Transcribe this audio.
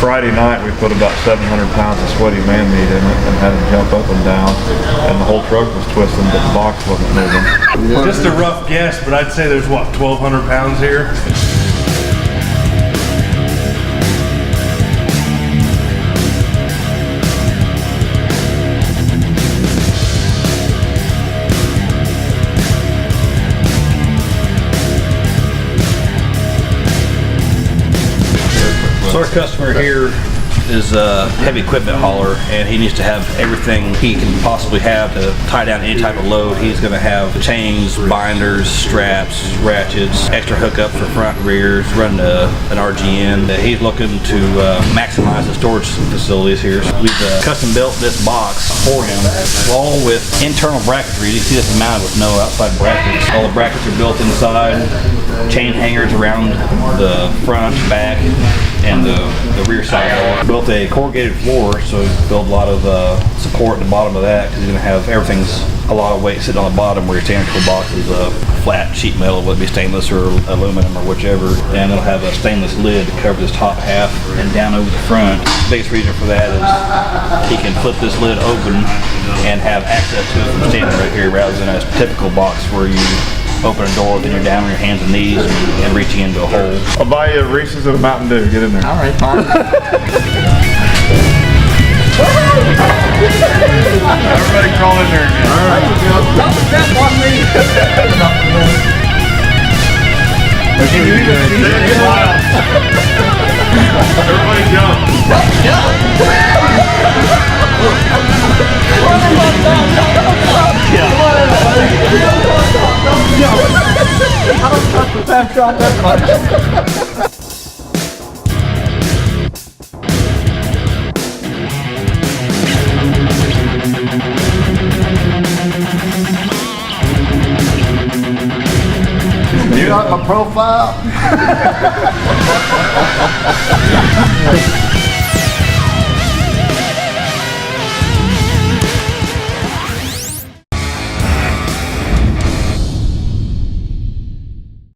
Friday night we put about 700 pounds of sweaty man meat in it and had him jump up and down, and the whole truck was twisting, but the box wasn't moving. Just a rough guess, but I'd say there's what, 1,200 pounds here? So our customer here is a heavy equipment hauler, and he needs to have everything he can possibly have to tie down any type of load. He's going to have chains, binders, straps, ratchets, extra hookup for front and rear, run an RGN. He's looking to maximize the storage facilities here. So we've custom built this box for him, all with internal bracketry. You see this mounted with no outside brackets. All the brackets are built inside, chain hangers around the front, back, and the rear side. Built a corrugated floor, so build a lot of support at the bottom of that, because you're going to have everything's a lot of weight sitting on the bottom, where your tangible box is a flat sheet metal, whether it be stainless or aluminum or whichever, and it'll have a stainless lid to cover this top half and down over the front. The biggest reason for that is he can flip this lid open and have access to it from standing right here, rather than a typical box where you open a door, then you're down on your hands and knees and reaching into a hole. I'll buy you a Reese's and a Mountain Dew. Get in there. All right, fine. Everybody crawl in there again. All right. Don't step on me. Everybody jump. I don't trust the fast shot that much. You got my profile?